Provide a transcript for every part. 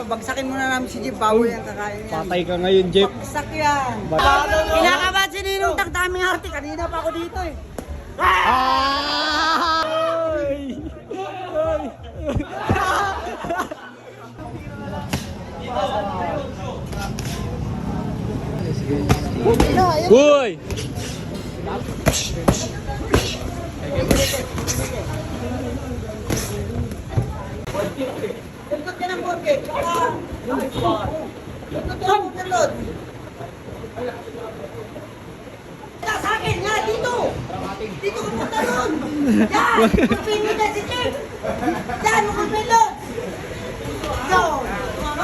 pabagsakin muna namin si Jeep bago yan kakain yan. Patay ka ngayon, Jeff. Bagsak yan. Kinakabahan si Ninong, daming arte. Kanina pa ako dito eh. Ay! Ay! Uy! Ikot ka ng burger. Ikot ka ng burger, Lord. Sa akin, yan, dito. Dito ka punta nun. Yan, kupin mo na si Jeff. Yan, kupin, Lord. Go.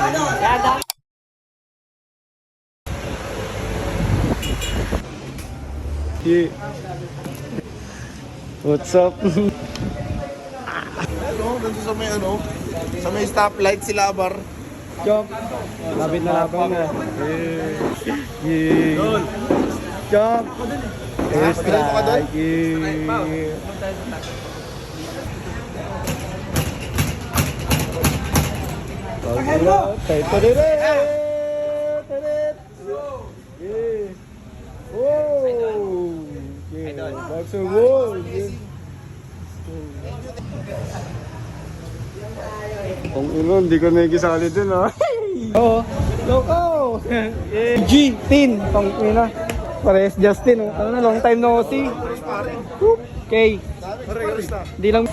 Lord. Yeah. What's up? Ganito sa may sa may stoplight si Labar. Chop. Labit na labang na. Yeah. Chop. Extra. Yeah. Kung ino, hindi ko nagisali dun ha. Oo, loko! G, Tin, pang ina. Pares Justin, oh. Ano na, long time no see. Okay. Hindi lang.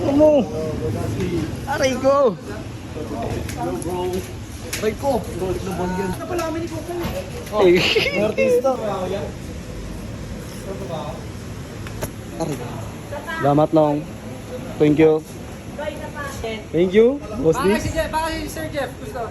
Ano? Aray ko! Aray ko! Ano pala kami ni Coco? Artista! Salamat long. Thank you. Thank you, boss D. Baka si Sir Jeff, gusto.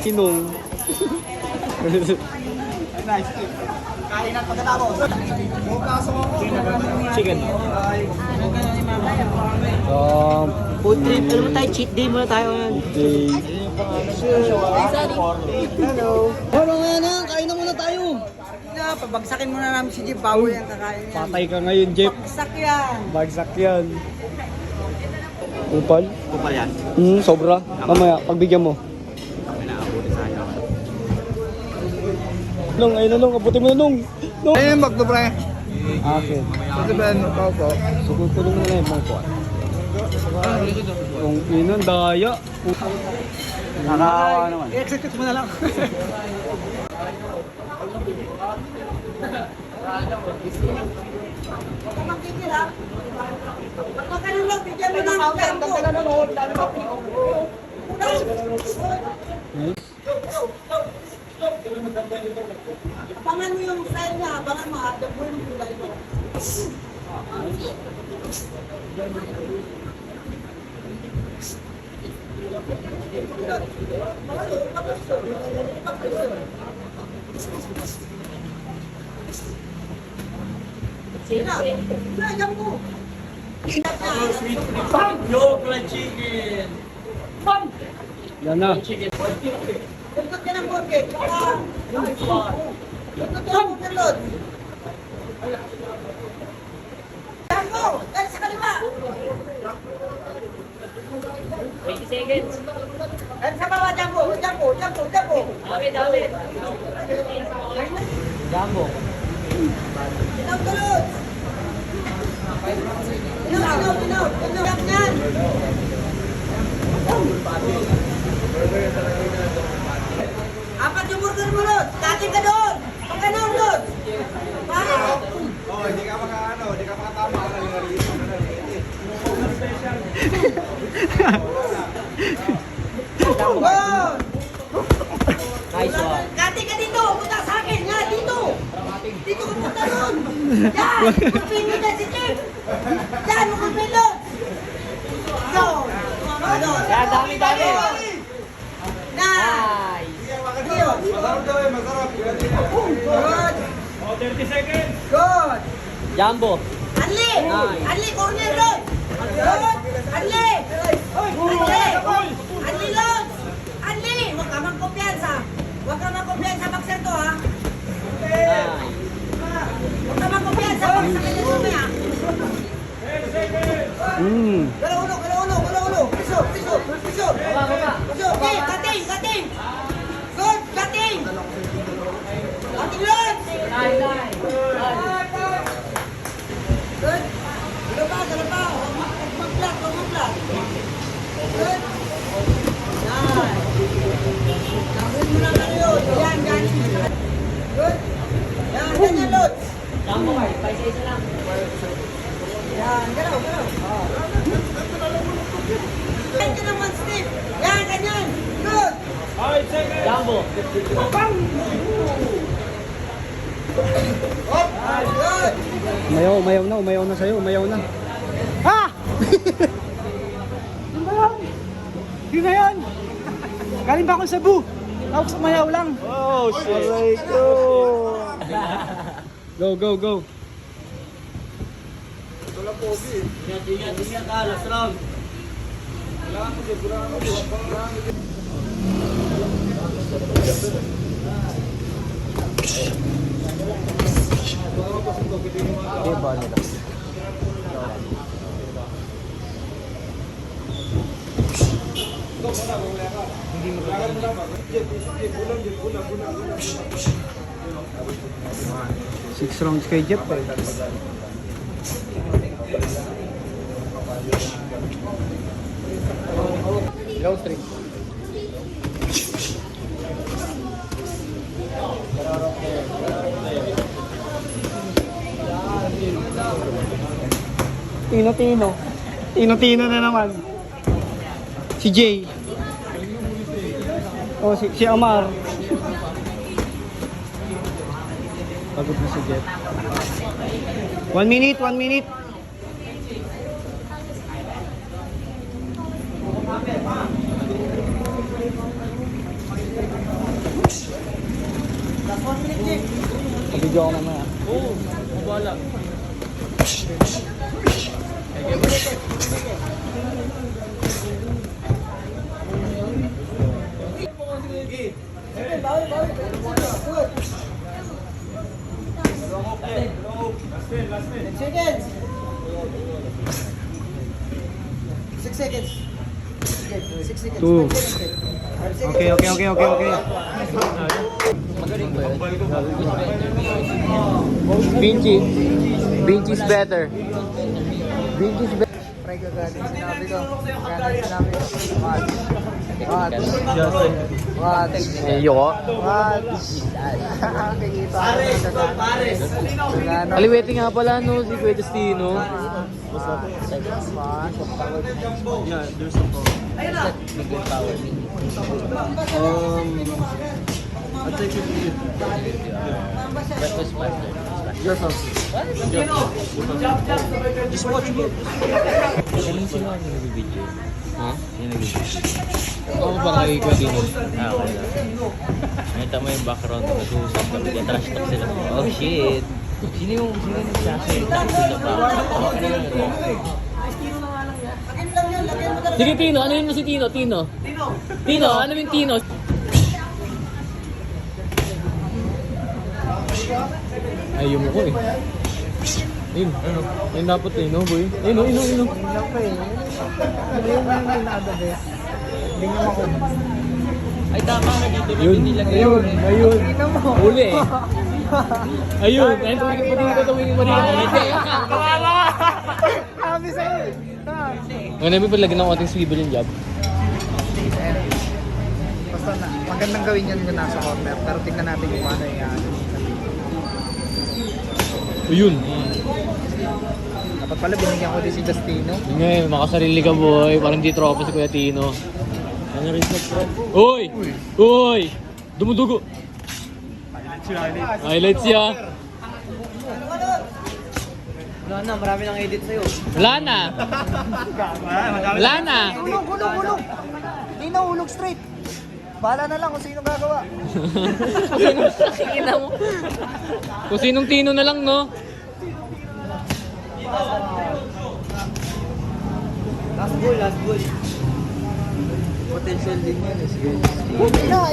Kinong. Kain ang pagkatapos. Chicken. Food trip. Alam mo tayo, cheat day muna tayo. Okay. Hello. Hello nga na, kain na muna tayo. Pabagsakin muna namin si Jeep bago yan kakain yan. Patay ka ngayon, Jeff. Bagsak yan. Bagsak yan. Upal? Kupal yan. Sobra. Mamaya, pagbigyan mo. Nung, ayun na nung, abutin mo na nung. Nung. Ayun, magto pre. Akin. Ito ba ano pa po? Sugutulong mo na yung mga kuwan. Yung inon, daya. Nakakawa naman. I-execute mo na lang. Magkikira. Magkakaroon lang, bigyan mo ng tempo. Abangan mo yung style niya, abangan mo, hadap mo yung kulay mo. Sayang mo. Bam! Yo, fried chicken! Bam! Yan na. Ikot ka ng burger. Ikot ka ng burger, Lord. Tango! Dali sa kaliwa! 20 seconds. Dali sa baba, Jambo! Jambo! Jambo! Jambo! Dami, dami. Jambo. Inaw ka, Lord! Inaw! Inaw! Inaw! Inaw! Yan! Apat yung burger mo, Lord! Dating ka doon! Pagkanaw, Lord! Bakit? Oh, hindi ka hindi ka makatama. Good! Nice one. Kati ka dito! Punta sa akin! Nga, dito! Dito ka punta doon! Yan! Kupin mo dyan si Chief! Yan! Kupin doon! Doon! Doon! Yan, dami. Nice! Nice. Yun! Masarap daw eh, masarap. Good! 30 seconds. Good! Jumbo. Anli! Nice. Anli, corner doon! Good! Anli! Anli! Anli, Lons! Anli! Huwag ka magkumpiyansa! Huwag ka magkumpiyansa, boxer to, ha? Nice. Huwag ka magkumpiyansa, boxer ka dito, ha? Gala ulo! Piso! Baba. Okay, cutting! Good, cutting! Cutting, Lons! Nice. Good. Gala pa. Huwag mag-block. Good. Nice. Gawin mo lang ano yun. Yan, ganin mo sa... Good. Yan, ganyan, Lods. Jumbo kayo. Paisa-isa lang. Yan, galaw. Yan ka naman, Steve. Yan, ganyan. Good. Jumbo. Good. Umayaw na sa'yo, umayaw na. Ha! Yun na yun! Galing ba akong Cebu? Ako sumayaw lang. Oh, aray ko! Go! Ingat ka. Last round. Six rounds kay Jeff eh. Low street. Tino na naman. Si Jay. Oh, si Amar. Pagod na si Jeff. 1 minute. Video ko mamaya. Oo. Mabala. Seconds. 6 seconds. 6 seconds. 2. 5 seconds. Okay. Vinci is better. Pre, kagaling sinabi ko. Kagaling sinabi ko. What? Ayoko. What? Kikita ko. Pares. Aliwete nga pala no, si Kuya Justino. Galing sila ang nag-video. Ha? Yung nag-video. Oo, parang kay Kuya Dino. Ah, okay lang. Nakita mo yung background, nag-uusap kami, trash talk sila. Oh shit! Sino yung nagsasalita? Sino ba? Sige Tino, ano yun mo si Tino? Tino, ano yung Tino? Ayun mo ko eh. Ayun, ano? Ayun dapat eh, no boy? Ayun. Ay tama na dito. Ayun. Huli eh. Ayun, ayun, tumingin mo dito. Sabi sa'yo eh. Ngayon namin palagyan ng konting swivel yung job. Basta na, magandang gawin yan kung nasa corner. Pero tingnan natin kung paano yung Ayun. dapat pala binigyan ko din si Justino. Yun nga eh, makasarili ka boy. Parang di tropa si Kuya Tino. Ano rin sa Uy! Uy! Dumudugo! Highlights ya! Wala na, marami nang edit sa'yo. Wala na! Wala na! Ulog. Hindi na ulog straight. Bahala na lang kung sino gagawa. Ina mo. Kung sinong tino na lang, no? Last goal. Potential din yan.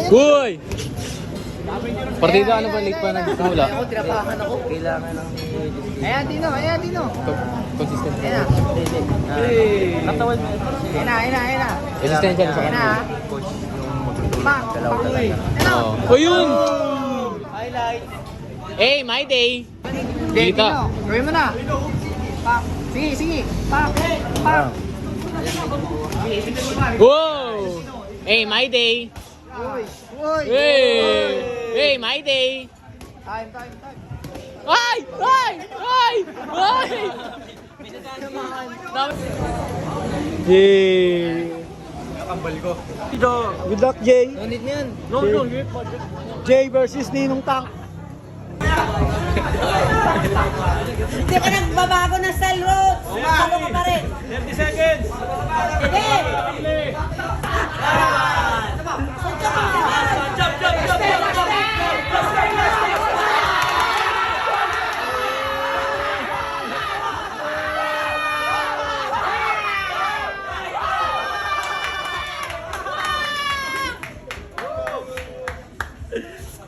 Uy! Partida ano ba? Late pa nagsimula? Ako, tinapakan ako. Kailangan ng edit. Ayan, Dino. Consistent. Ayan Katawan mo. na. Resistensya na sa Ayan na. kanila. Push Pak. Oo. O yun! highlight. Hey, my day! Dito. Kita. Gawin mo na. Pak. Sige. Pak. Wow! Hey, my day! Uy. Hey, my day! Time. Ay! Yay! Good luck, Jay. No need niyan. Jay versus Ninong Tank. Hindi ka nagbabago ng style, Rhodes. Bago ka pa rin. 30 seconds. Sige.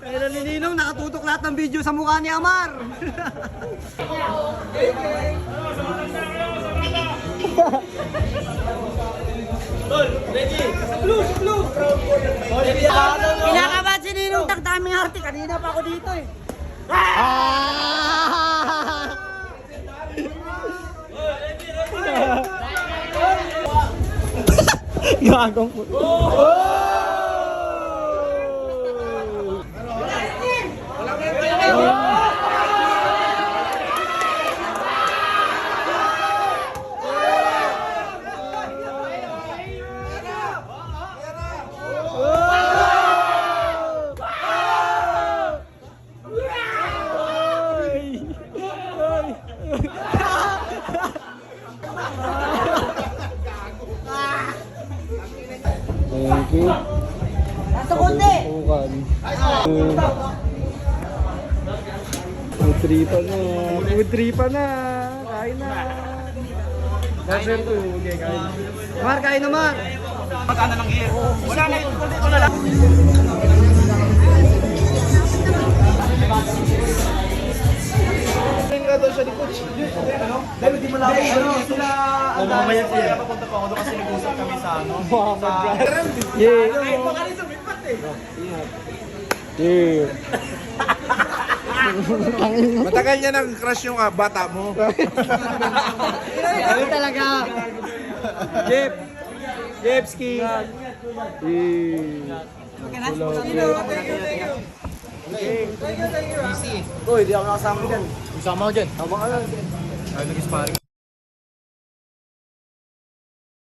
Pero ni Ninong, nakatutok lahat ng video sa mukha ni Amar. Kinakabahan si Ninong Tang, daming arte. Kanina pa ako dito eh. Gagong po. Thank you. Nasa konti. Bukan. Food tripa na. Kain na. Kasi ito. Okay, kain. Mar, kain na, Mar. Mamaya siya. Papunta pa ako doon kasi nag-usap kami sa ano. Yeah. Yeah. Matagal niya nang crush yung bata mo. Ano talaga? Jeep. Jepski. Uy, di ako nakasama dyan. Isama ko dyan. Ay, nag-sparring.